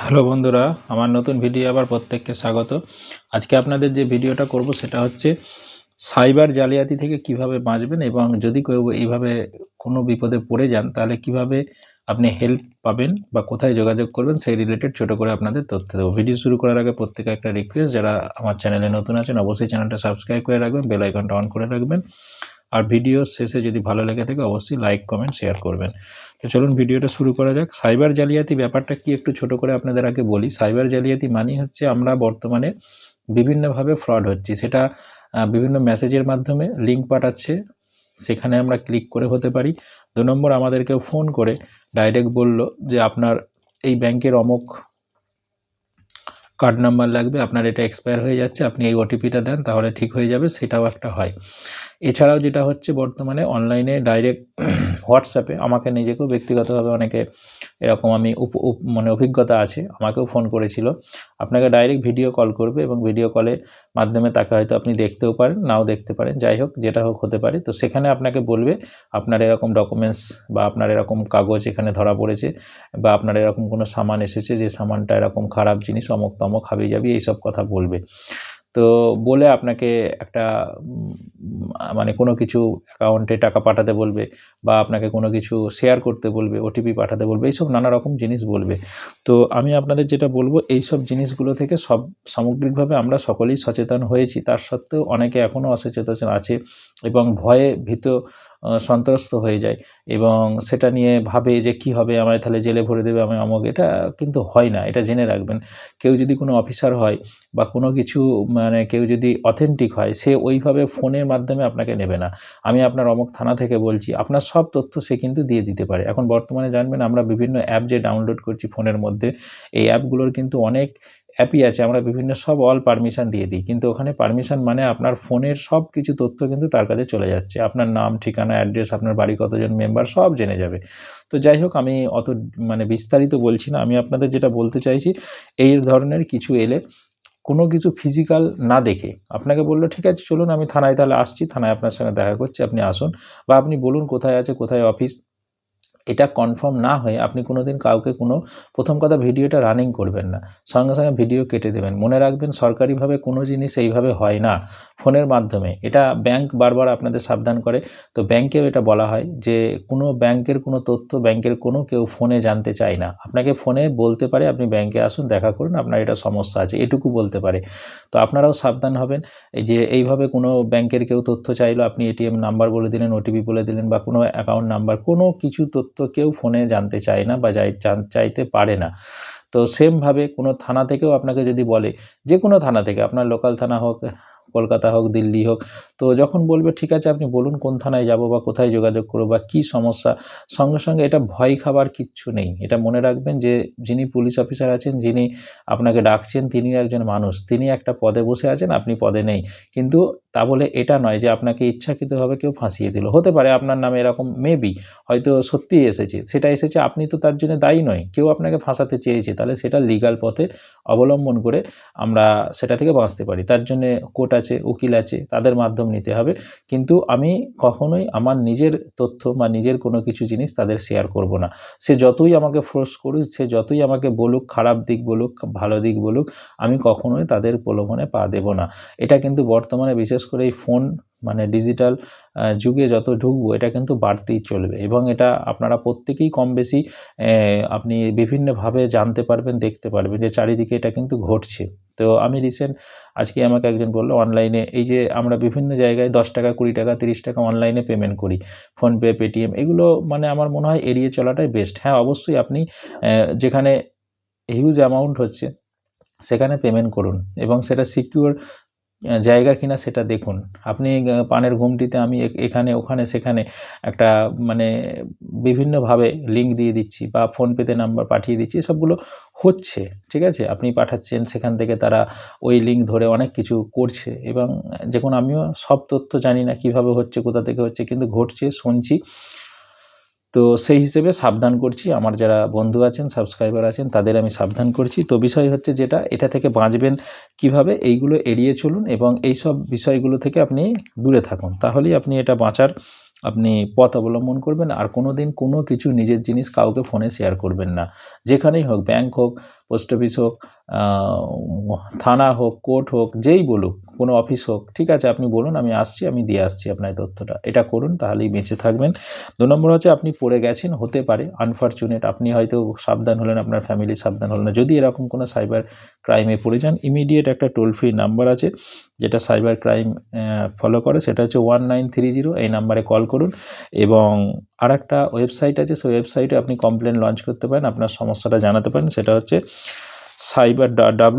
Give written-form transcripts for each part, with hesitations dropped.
Hello বন্ধুরা, আমার নতুন ভিডিও আবার প্রত্যেককে স্বাগত। আজকে আপনাদের যে ভিডিওটা করব সেটা হচ্ছে সাইবার জালিয়াতি থেকে কিভাবে বাঁচবেন এবং যদি কেউ এইভাবে কোনো বিপদে পড়ে যান তাহলে কিভাবে আপনি হেল্প পাবেন বা কোথায় যোগাযোগ করবেন সেই রিলেটেড ছোট করে আপনাদের তথ্য দেবো। ভিডিও শুরু করার আগে প্রত্যেকে একটা রিকোয়েস্ট, যারা আমার চ্যানেলে নতুন আছেন অবশ্যই চ্যানেলটা সাবস্ক্রাইব করে রাখবেন, বেল আইকনটা অন করে রাখবেন। আর ভিডিও শেষে যদি ভালো লেগে থাকে অবশ্যই লাইক, কমেন্ট, শেয়ার করবেন। তো চলুন ভিডিওটা শুরু করা যাক। সাইবার জালিয়াতি ব্যাপারটা কি একটু ছোট করে আপনাদের আগে বলি। সাইবার জালিয়াতি মানেই হচ্ছে আমরা বর্তমানে বিভিন্নভাবে ফ্রড হচ্ছি। সেটা বিভিন্ন মেসেজের মাধ্যমে লিঙ্ক পাঠাচ্ছে, সেখানে আমরা ক্লিক করে হতে পারি। ২ নম্বর, আমাদের কেউ ফোন করে ডাইরেক্ট বলল যে আপনার এই ব্যাংকের অমুক কার্ড নাম্বার লাগবে, আপনার এটা এক্সপায়ার হয়ে যাচ্ছে, আপনি এই ওটিপিটা দেন তাহলে ঠিক হয়ে যাবে, সেটাও একটা হয়। এছাড়াও যেটা হচ্ছে বর্তমানে অনলাইনে ডাইরেক্ট হোয়াটসঅ্যাপে আমাকে নিজেকেও ব্যক্তিগতভাবে অনেকে এরকম আমি মানে অভিজ্ঞতা আছে, আমাকেও ফোন করেছিল। আপনাকে ডাইরেক্ট ভিডিও কল করবে এবং ভিডিও কলের মাধ্যমে তাকে হয়তো আপনি দেখতেও পারেন, নাও দেখতে পারেন, যাই হোক যেটা হোক হতে পারে। তো সেখানে আপনাকে বলবে আপনার এরকম ডকুমেন্টস বা আপনার এরকম কাগজ এখানে ধরা পড়েছে বা আপনার এরকম কোনো সামান এসেছে যে সামানটা এরকম খারাপ জিনিস, অমুক তমুক হাবিজাবি এইসব কথা বলবে। তো বলে আপনাকে একটা মানে কোনো কিছু অ্যাকাউন্টে টাকা পাঠাতে বলবে বা আপনাকে কোনো কিছু শেয়ার করতে বলবে, ওটিপি পাঠাতে বলবে, এইসব নানা রকম জিনিস বলবে। তো আমি আপনাদের যেটা বলবো, এইসব জিনিসগুলো থেকে সামগ্রিকভাবে আমরা সকলেই সচেতন হয়েছি। তার সত্ত্বেও অনেকে এখনও অসচেতন আছে এবং ভয়ে ভীত সন্ত্রস্ত হয়ে যায় এবং সেটা নিয়ে ভাবে যে কী হবে, আমায় তাহলে জেলে ভরে দেবে, আমি অমুক। এটা কিন্তু হয় না, এটা জেনে রাখবেন। কেউ যদি কোনো অফিসার হয় বা কোনো কিছু মানে কেউ যদি অথেন্টিক হয়, সে ওইভাবে ফোনের মাধ্যমে আপনাকে নেবে না। আমি আপনার অমুক থানা থেকে বলছি, আপনার সব তথ্য সে কিন্তু দিয়ে দিতে পারে। এখন বর্তমানে জানবেন আমরা বিভিন্ন অ্যাপ যে ডাউনলোড করছি ফোনের মধ্যে, এই অ্যাপগুলোর কিন্তু অনেক অ্যাপই আছে, আমরা বিভিন্ন সব অল পারমিশন দিয়ে দিই। কিন্তু ওখানে পারমিশন মানে আপনার ফোনের সব কিছু তথ্য কিন্তু তার কাছে চলে যাচ্ছে। আপনার নাম, ঠিকানা, অ্যাড্রেস, আপনার বাড়ি কতজন মেম্বার সব জেনে যাবে। তো যাই হোক, আমি অত মানে বিস্তারিত বলছি না। আমি আপনাদের যেটা বলতে চাইছি, এই ধরনের কিছু এলে কোনো কিছু ফিজিক্যাল না দেখে আপনাকে বলল, ঠিক আছে চলুন আমি থানায় তাহলে আসছি, থানায় আপনার সঙ্গে দেখা করছি, আপনি আসুন বা আপনি বলুন কোথায় আছে, কোথায় অফিস। এটা কনফার্ম না হয়ে আপনি কোনোদিন কাউকে প্রথম কথা ভিডিওটা রানিং করবেন না। সঙ্গে, সঙ্গে ভিডিও কেটে দেবেন। মনে রাখবেন সরকারিভাবে কোনো জিনিস এইভাবে হয় না, ফোনের মাধ্যমে। এটা ব্যাংক বারবার আপনাদের সাবধান করে। তো ব্যাংকেও এটা বলা হয় যে কোনো ব্যাংকের কোনো তথ্য ব্যাংকের কোনো কেউ ফোনে জানতে চায় না। আপনাকে ফোনে বলতে পারে আপনি ব্যাংকে আসুন, দেখা করুন, আপনার এটা সমস্যা আছে, এটুকু বলতে পারে। তো আপনারাও সাবধান হবেন। এই যে এইভাবে কোনো ব্যাংকের কেউ তথ্য চাইলো, আপনি এটিএম নাম্বার বলে দিলেন, ওটিপি বলে দিলেন বা কোনো অ্যাকাউন্ট নাম্বার, কোনো কিছু তথ্য কেউ ফোনে জানতে চায় না বা চাইতে পারে না। তো সেমভাবে কোনো থানা থেকেও আপনাকে যদি বলে, যেকোনো থানা থেকে, আপনার লোকাল থানা হোক, কলকাতা হোক, দিল্লি হোক, তো যখন বলবে ঠিক আছে আপনি বলুন কোন থানায় যাব বা কোথায় যোগাযোগ করব বা কী সমস্যা, সঙ্গে, সঙ্গে এটা ভয় খাবার কিচ্ছু নেই। এটা মনে রাখবেন যে যিনি পুলিশ অফিসার আছেন, যিনি আপনাকে ডাকছেন, তিনিও একজন মানুষ। তিনি একটা পদে বসে আছেন, আপনি পদে নেই। কিন্তু তা বলে এটা নয় যে আপনাকে ইচ্ছাকৃতভাবে কেউ ফাঁসিয়ে দিল। হতে পারে আপনার নামে এরকম মেবি হয়তো সত্যিই এসেছে। সেটা এসেছে, আপনি তো তার জন্য দায়ী নয়। কেউ আপনাকে ফাঁসাতে চেয়েছে, তাহলে সেটা লিগাল পথে অবলম্বন করে আমরা সেটা থেকে বাঁচতে পারি। তার জন্যে কোর্ট আছে, উকিল আছে, তাদের মাধ্যম নিতে হবে। কিন্তু আমি কখনোই আমার নিজের তথ্য বা নিজের কোনো কিছু জিনিস তাদের শেয়ার করব না। সে যতই আমাকে ফোর্স করুক, সে যতই আমাকে বলুক, খারাপ দিক বলুক, ভালো দিক বলুক, আমি কখনোই তাদের প্রলোভনে পা দেব না। এটা কিন্তু বর্তমানে বিশেষ করে এই ফোন মানে ডিজিটাল যুগে যত ঢুকবো, এটা কিন্তু বাড়তেই চলবে এবং এটা আপনারা প্রত্যেকেই কম বেশি আপনি বিভিন্নভাবে জানতে পারবেন, দেখতে পারবেন যে চারিদিকে এটা কিন্তু ঘটছে। তো আমি রিসেন্ট আজকে আমাকে একজন বলল অনলাইনে, এই যে আমরা বিভিন্ন জায়গায় ৳১০, ৳২০, ৳৩০ অনলাইনে পেমেন্ট করি। ফোনপে, পেটিএম, এগুলো মানে আমার মনে হয় এড়িয়ে চলাটাই বেস্ট। হ্যাঁ, অবশ্যই আপনি যেখানে হিউজ অ্যামাউন্ট হচ্ছে সেখানে পেমেন্ট করুন এবং সেটা সিকিউর জায়গা কিনা সেটা দেখুন। আপনি পানের ঘুমটিতে আমি এখানে, ওখানে, সেখানে একটা মানে বিভিন্নভাবে লিঙ্ক দিয়ে দিচ্ছি বা ফোনপেতে নাম্বার পাঠিয়ে দিচ্ছি। এসবগুলো হচ্ছে, ঠিক আছে? আপনি পাঠাচ্ছেন, সেখান থেকে তারা ওই লিঙ্ক ধরে অনেক কিছু করছে এবং দেখুন আমিও সব তথ্য জানি না কিভাবে হচ্ছে, কোথা থেকে হচ্ছে, কিন্তু ঘটছে, শুনছি। তো সেই হিসেবে সাবধান করছি। আমার যারা বন্ধু আছেন, সাবস্ক্রাইবার আছেন, তাদের আমি সাবধান করছি। তো বিষয় হচ্ছে যেটা, এটা থেকে বাঁচবেন কিভাবে? এইগুলো এড়িয়ে চলুন এবং এইসব বিষয়গুলো থেকে আপনি দূরে থাকুন। তাহলেই আপনি এটা বাঁচার আপনি পথ অবলম্বন করবেন। আর কোনোদিন কোনো কিছু নিজের জিনিস কাউকে ফোনে শেয়ার করবেন না। যেখানেই হোক, ব্যাংক হোক, পোস্ট অফিস হোক, থানা হোক, কোর্ট হোক, যেই বলুক, কোনো অফিস হোক, ঠিক আছে আপনি বলুন আমি আসছি, আমি দিয়ে আসছি আপনার তথ্যটা। এটা করুন, তাহলেই বেঁচে থাকবেন। ২ নম্বর হচ্ছে আপনি পড়ে গেছেন, হতে পারে আনফরচুনেট, আপনি হয়তো সাবধান হলেন, আপনার ফ্যামিলি সাবধান হলো না। যদি এরকম কোনো সাইবার ক্রাইমে পড়ে যান, ইমিডিয়েট একটা টোল ফ্রি নাম্বার আছে যেটা সাইবার ক্রাইম ফলো করে, সেটা হচ্ছে 1930। এই নাম্বারে কল করুন। এবং আরেকটা ওয়েবসাইট আছে, সেই ওয়েবসাইটে আপনি কমপ্লেন লঞ্চ করতে পারেন, আপনার সমস্যাটা জানাতে পারেন। সেটা হচ্ছে সাইবার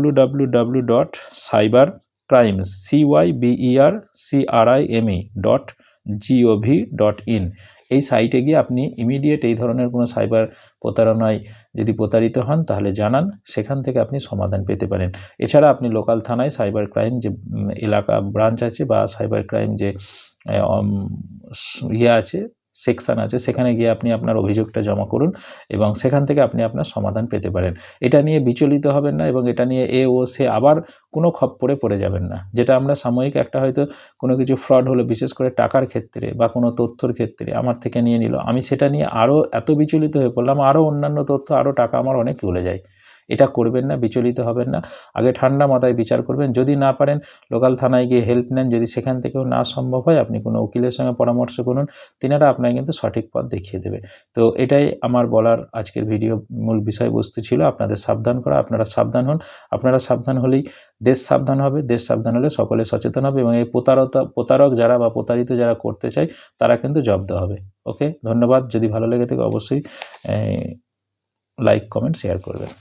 www.cybercrimes cybercrime.gov.in। এই সাইটে গিয়ে আপনি ইমিডিয়েট এই ধরনের কোনো সাইবার প্রতারণায় যদি প্রতারিত হন তাহলে জানান, সেখান থেকে আপনি সমাধান পেতে পারেন। এছাড়া আপনি লোকাল থানায় সাইবার ক্রাইম যে এলাকা ব্রাঞ্চ আছে বা সাইবার ক্রাইম যে আছে, সেকশান আছে, সেখানে গিয়ে আপনি আপনার অভিযোগটা জমা করুন এবং সেখান থেকে আপনি আপনার সমাধান পেতে পারেন। এটা নিয়ে বিচলিত হবেন না এবং এটা নিয়ে এ ও সে আবার কোনো খপ্পরে পড়ে যাবেন না। যেটা আমরা সাময়িক একটা হয়তো কোনো কিছু ফ্রড হলো, বিশেষ করে টাকার ক্ষেত্রে বা কোনো তথ্যর ক্ষেত্রে আমার থেকে নিয়ে নিল, আমি সেটা নিয়ে আরও এত বিচলিত হয়ে পড়লাম, আরও অন্যান্য তথ্য, আরও টাকা আমার অনেক চলে যায়। এটা করবেন না, বিচলিত হবেন না। আগে ঠান্ডা মাথায় বিচার করবেন। যদি না পারেন লোকাল থানায় গিয়ে হেল্প নেন, যদি সেখান থেকেও না সম্ভব হয় আপনি কোনো উকিলের সঙ্গে পরামর্শ করুন, তিনারা আপনাকে কিন্তু সঠিক পথ দেখিয়ে দেবে। তো এটাই আমার বলার আজকের ভিডিও মূল বিষয়বস্তু ছিল, আপনাদের সাবধান করা। আপনারা সাবধান হন, আপনারা সাবধান হলেই দেশ সাবধান হবে, দেশ সাবধান হলে সকলে সচেতন হবে এবং এই প্রতারক যারা বা প্রতারিত যারা করতে চায় তারা কিন্তু জব্দ হবে। ওকে, ধন্যবাদ। যদি ভালো লেগে থাকে অবশ্যই লাইক, কমেন্ট, শেয়ার করবেন।